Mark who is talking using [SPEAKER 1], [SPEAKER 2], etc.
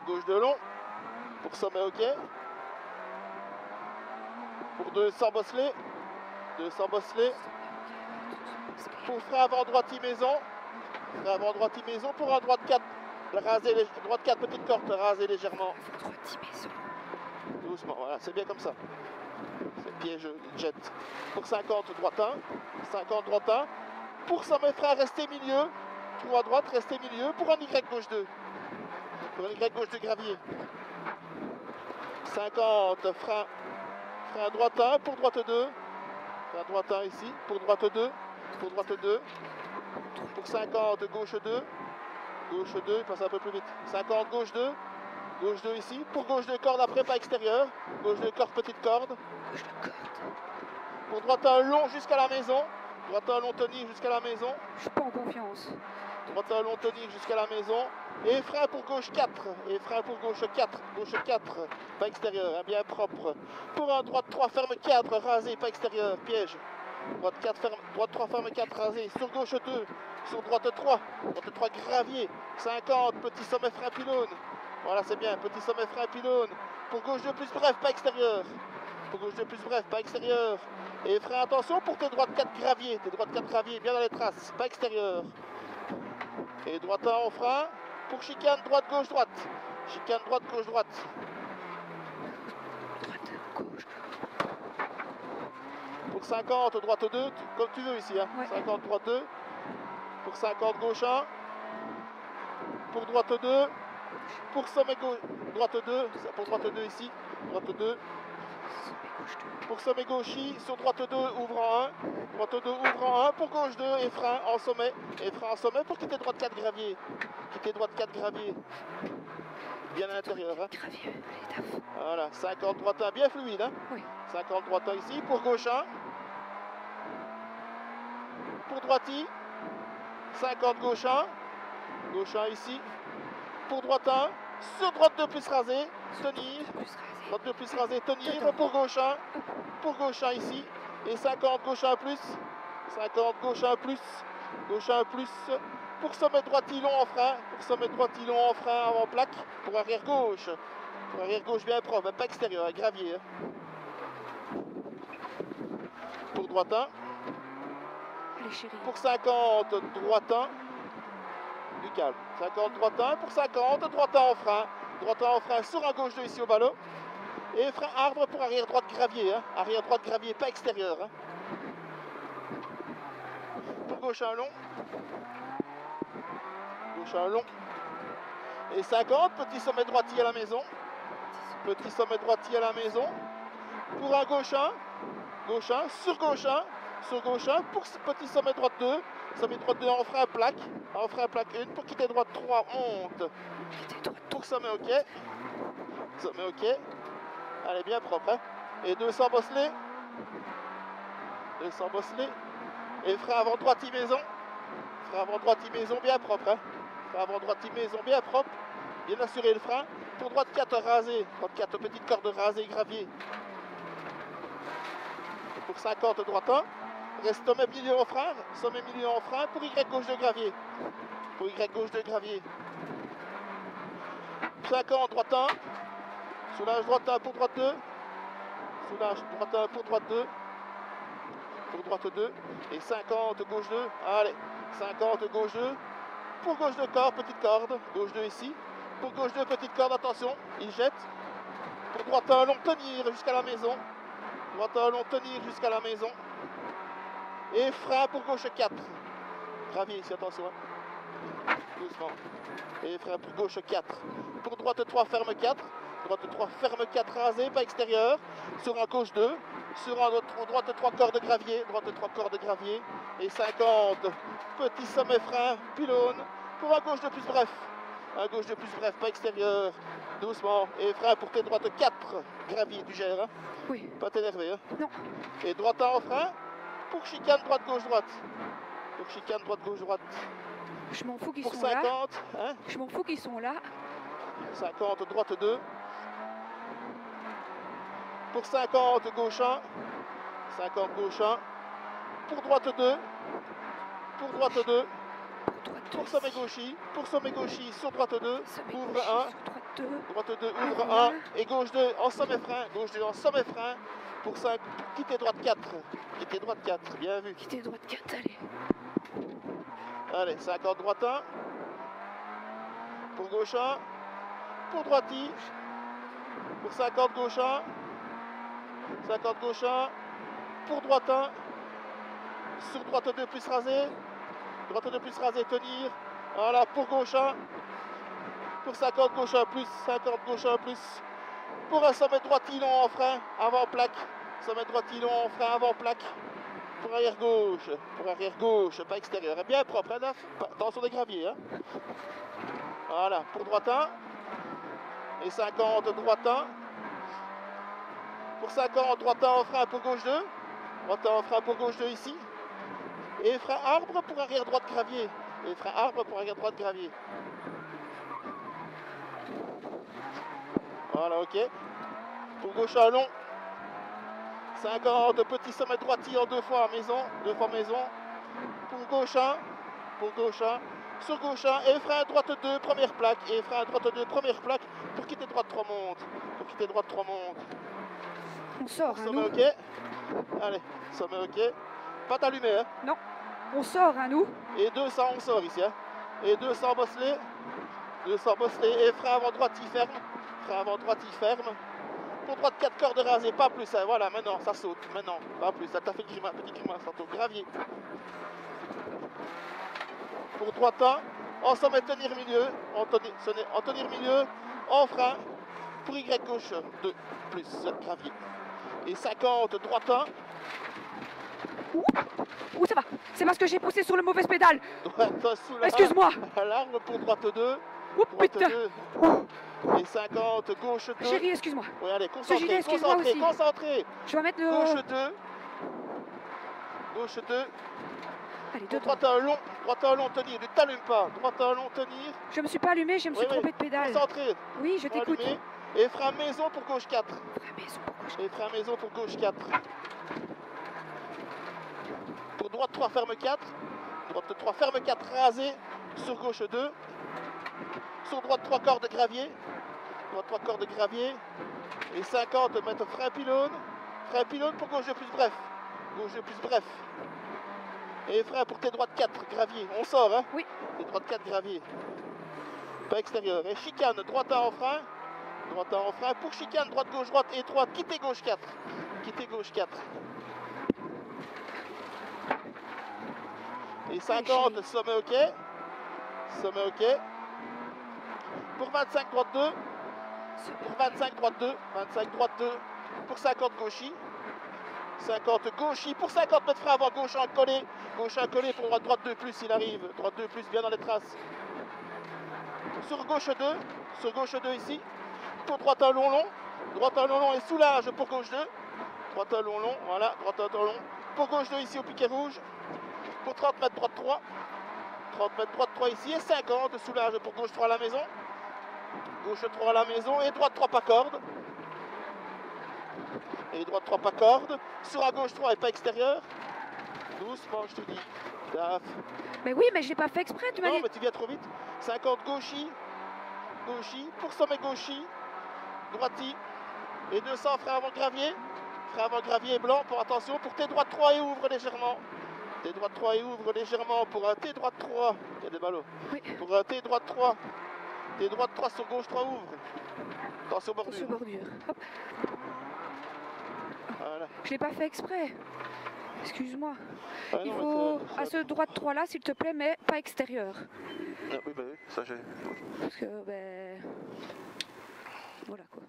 [SPEAKER 1] gauche 2 long. Pour sommet ok. Pour 2 sans bosselet. 2 sans bosselet. Pour frein avant droite maison. Frein avant droite maison. Pour un droite 4. Raser droite 4 petite corde. Raser légèrement. Doucement, voilà, c'est bien comme ça. C'est piège jet. Pour 50 droite 1. 50 droite 1. Pour sommet frein rester milieu. Trou à droite rester milieu. Pour un Y gauche 2. Pour un Y gauche de gravier. 50 frein. Frein droite 1 pour droite 2. Frein droite 1 ici. Pour droite 2. Pour droite 2. Pour 50 gauche 2. Gauche 2, il passe un peu plus vite. 50 gauche 2. Gauche 2 ici. Pour gauche 2 corde après pas extérieur. Gauche 2 corde petite corde. Pour droite 1 long jusqu'à la maison. Droite 1 long tenir jusqu'à la maison.
[SPEAKER 2] Je suis pas en confiance.
[SPEAKER 1] Droite 1 long tenir jusqu'à la maison. Et frein pour gauche 4. Et frein pour gauche 4. Gauche 4. Pas extérieur, hein, bien propre. Pour un droite 3 ferme 4. Rasé, pas extérieur. Piège. Droite 4 ferme, droite 3 ferme 4 rasé. Sur gauche 2. Sur droite 3. Droite 3 gravier. 50. Petit sommet frein pylône. Voilà, c'est bien. Petit sommet frein pylône. Pour gauche 2 plus bref, pas extérieur. Pour gauche 2 plus bref, pas extérieur. Et frein attention pour tes droites 4 gravier. Tes droites 4 gravier, bien dans les traces, pas extérieur. Et droite 1 en frein. Pour chicane droite gauche droite. Chicane droite gauche droite.
[SPEAKER 2] Droite, gauche.
[SPEAKER 1] Pour 50 droite 2, comme tu veux ici. Hein.
[SPEAKER 2] Ouais.
[SPEAKER 1] 50 droite 2. Pour 50 gauche 1. Pour droite 2. Pour sommet gauche droite 2. Pour droite 2 ici. Droite 2. Pour sommet gauche, sur droite 2, ouvrant 1. Droite 2, ouvrant 1. Pour gauche 2 et frein en sommet. Et frein en sommet pour quitter droite 4 gravier. Quitter droite 4 gravier. Bien à l'intérieur. Hein.
[SPEAKER 2] Gravier, allez, taf.
[SPEAKER 1] Voilà, 50 droite 1, bien fluide. Hein.
[SPEAKER 2] Oui.
[SPEAKER 1] 50 droite 1 ici. Pour gauche 1. Pour droite I. 50 gauche 1. Gauche 1 ici. Pour droite 1. Sur droite 2 plus rasé. Tenir. Droite 2 plus rasé, tenir. Pour gauche 1. Pour gauche 1 ici. Et 50 gauche 1 plus. 50 gauche 1 plus. Gauche 1 plus. Pour sommet droite I long en frein. Pour sommet droite I long en frein avant plaque. Pour arrière gauche. Pour arrière gauche bien propre. Pas extérieur, hein, gravier. Hein. Pour droite 1.
[SPEAKER 2] Allez, chérie.
[SPEAKER 1] Pour 50 droite 1. Du calme. 50 droite 1. Pour 50 droite 1 en frein. Droite 1 en frein sur un gauche 2 ici au ballot. Et frein arbre pour arrière droite gravier. Hein. Arrière droite gravier, pas extérieur. Hein. Pour gauche 1 long. Gauche 1 long. Et 50, petit sommet droitier à la maison. Petit sommet droitier à la maison. Pour un gauche 1. Gauche 1. Sur gauche 1. Sur gauche 1. Pour ce petit sommet droite 2. Sommet droite 2 en frein plaque. En frein plaque 1. Pour quitter droite 3, monte. Pour sommet ok. Sommet ok. Allez, bien propre. Hein. Et 200 bosselets. 200 bosselets. Et frein avant droite maison. Frein avant droite maison bien propre. Hein. Frein avant droite maison bien propre. Bien assuré le frein. Pour droite 4 rasé. Droite 4 petite corde rasée gravier. Pour 50 droite 1. Reste sommet milieu en frein. Sommet milieu en frein. Pour Y gauche de gravier. Pour Y gauche de gravier. 50 droite 1. Soulage droite 1 pour droite 2. Soulage droite 1 pour droite 2. Pour droite 2. Et 50 gauche 2. Allez. 50 gauche 2. Pour gauche 2 corde, petite corde. Gauche 2 ici. Pour gauche 2 petite corde, attention. Il jette. Pour droite 1 long tenir jusqu'à la maison. Droite 1 long tenir jusqu'à la maison. Et frein pour gauche 4. Gravier ici, attention. Hein. Doucement. Et frein pour gauche 4. Pour droite 3 ferme 4. Droite 3 ferme 4 rasé, pas extérieur. Sur un gauche 2. Sur un autre, droite 3 cordes gravier. Droite 3 cordes gravier. Et 50. Petit sommet frein, pylône. Pour un gauche de plus bref. Un gauche de plus bref, pas extérieur. Doucement. Et frein pour tes droites 4 gravier, tu gères. Hein.
[SPEAKER 2] Oui.
[SPEAKER 1] Pas t'énerver. Hein.
[SPEAKER 2] Non.
[SPEAKER 1] Et droite 1 en frein. Pour chicane droite gauche droite. Pour chicane droite gauche droite.
[SPEAKER 2] Je m'en fous qu'ils
[SPEAKER 1] Pour
[SPEAKER 2] sont
[SPEAKER 1] 50.
[SPEAKER 2] là.
[SPEAKER 1] Hein.
[SPEAKER 2] Je m'en fous qu'ils sont là.
[SPEAKER 1] 50 droite 2. Pour 50 gauche 1. 50 gauche 1. Pour droite 2. Pour droite 2. Pour sommet gauchy. Pour sommet gauchy sur droite 2. Ouvre 1.
[SPEAKER 2] 2.
[SPEAKER 1] Droite 2, ouvre
[SPEAKER 2] Voilà.
[SPEAKER 1] 1 et gauche 2 en sommet frein. Gauche 2 en sommet frein pour 5. Quitter droite 4. Quitter droite 4. Bien vu.
[SPEAKER 2] Quitter droite 4, allez.
[SPEAKER 1] Allez, 50 droite 1. Pour gauche 1. Pour droite I. Pour 50 gauche 1. 50 gauche 1. Pour droite 1. Sur droite 2 plus rasé. Droite 2 plus rasé, tenir. Voilà, pour gauche 1. Pour 50 gauche 1 plus. 50 gauche 1 plus. Pour un sommet droite I long en frein, avant plaque. Sommet droite I long en frein, avant plaque. Pour arrière gauche. Pour arrière gauche, pas extérieur. Bien propre, hein, Daf. Attention des graviers. Hein. Voilà, pour droite 1. Et 50 droite 1. Pour 50, droite 1 en frein pour gauche 2. Droite 1 en frein pour gauche 2 ici. Et frein arbre pour arrière droite gravier. Et frein arbre pour arrière droite gravier. Voilà, ok. Pour gauche 1 long. 50, petit sommet droite en 2 fois maison. 2 fois maison. Pour gauche 1. Pour gauche 1. Sur gauche 1. Et frein droite 2, première plaque. Et frein droite 2, première plaque. Pour quitter droite 3 monte. Pour quitter droite 3 monte.
[SPEAKER 2] On sort, hein,
[SPEAKER 1] Sommet
[SPEAKER 2] nous.
[SPEAKER 1] ok. Allez, sommet ok. Pas t'allumer, hein.
[SPEAKER 2] Non. On sort, hein, nous.
[SPEAKER 1] Et 200, on sort ici, hein. Et 200 bosselets. 200 bosselets. Et frein avant droite, il ferme. Frein avant droite, il ferme. Pour droite, 4 cordes rasées, pas plus, hein. Voilà, maintenant, ça saute. Maintenant, pas plus. Ça t'a fait le grimace, petit grimace, tantôt. Gravier. Pour droite 1. En sommet, tenir milieu. En tenir milieu. En frein. Pour Y gauche, 2 plus gravier. Et 50, droite 1.
[SPEAKER 2] Ouh, ça va. C'est parce que j'ai poussé sur le mauvais pédale.
[SPEAKER 1] Droite sous la
[SPEAKER 2] Excuse-moi.
[SPEAKER 1] l'arbre pour droite 2.
[SPEAKER 2] Ouh,
[SPEAKER 1] Droite
[SPEAKER 2] putain.
[SPEAKER 1] 2. Et 50, gauche 2.
[SPEAKER 2] Chérie, excuse-moi.
[SPEAKER 1] Oui, allez,
[SPEAKER 2] Ce
[SPEAKER 1] concentré,
[SPEAKER 2] gilet, excuse-moi
[SPEAKER 1] concentré,
[SPEAKER 2] aussi.
[SPEAKER 1] concentré.
[SPEAKER 2] Je vais mettre le...
[SPEAKER 1] Gauche 2. Gauche 2.
[SPEAKER 2] Allez, deux
[SPEAKER 1] Droite 1 long. Droite 1 long, tenir. Ne t'allume pas. Droite 1 long, tenir.
[SPEAKER 2] Je me suis pas allumée, je me suis
[SPEAKER 1] Oui, oui.
[SPEAKER 2] trompée de pédale.
[SPEAKER 1] Concentré.
[SPEAKER 2] Oui, je t'écoute.
[SPEAKER 1] Allumé. Et frein maison pour gauche 4.
[SPEAKER 2] Frein maison, pourquoi je-
[SPEAKER 1] Et frein maison pour gauche 4. Pour droite 3, ferme 4. Droite 3, ferme 4, rasé. Sur gauche 2. Sur droite 3 cordes de gravier. Droite 3 cordes de gravier. Et 50, mettre frein pylône. Frein pylône pour gauche 2 plus bref. Gauche 2 plus bref. Et frein pour tes droites 4, gravier. On sort, hein?
[SPEAKER 2] Oui.
[SPEAKER 1] Tes droites 4, gravier. Pas extérieur. Et chicane, droite 1 en frein. Droite 1 en frein. Pour chicane, droite, gauche, droite, étroite. Quittez gauche 4. Quittez gauche 4. Et 50, sommet ok. Sommet ok. Pour 25, droite 2. Pour 25, droite 2. 25, droite 2. Pour 50, gauchis. 50, gauchis. Pour 50, mètres frein avant, gauche 1 collé. Gauche 1 collé pour droite 2 plus, il arrive. Droite 2 plus, bien dans les traces. Sur gauche 2. Sur gauche 2 ici. Pour droite 1 long long. Droite 1 long long et soulage pour gauche 2. Droite 1 long long, voilà. Droite 1 long. Pour gauche 2 ici au piquet rouge. Pour 30 mètres, droite 3. 30 mètres, droite 3 ici. Et 50, soulage pour gauche 3 à la maison. Gauche 3 à la maison. Et droite 3 pas corde. Et droite 3 pas corde. Sur à gauche 3 et pas extérieur. Doucement, je te dis. Taf.
[SPEAKER 2] Mais oui, mais je l'ai pas fait exprès, tu m'as
[SPEAKER 1] Non,
[SPEAKER 2] dit.
[SPEAKER 1] mais tu viens trop vite. 50, gauchis. Gauchis. Pour sommet, gauchis. Droiti. Et 200, frein avant gravier. Frein avant gravier blanc, pour attention. Pour T droite 3 et ouvre légèrement. T droite 3 et ouvre légèrement. Pour un T droite 3. Il y a des ballots.
[SPEAKER 2] Oui.
[SPEAKER 1] Pour un T droite 3. T droite 3 sur gauche 3 ouvre. Attention bordure.
[SPEAKER 2] Sur bordure. Hop.
[SPEAKER 1] Voilà.
[SPEAKER 2] Je l'ai pas fait exprès. Excuse-moi.
[SPEAKER 1] Ah
[SPEAKER 2] Il
[SPEAKER 1] non,
[SPEAKER 2] faut
[SPEAKER 1] mais
[SPEAKER 2] à ce droite 3 là, s'il te plaît, mais pas extérieur.
[SPEAKER 1] Ah oui, bah oui, ça j'ai.
[SPEAKER 2] Parce que, ben. Voilà quoi.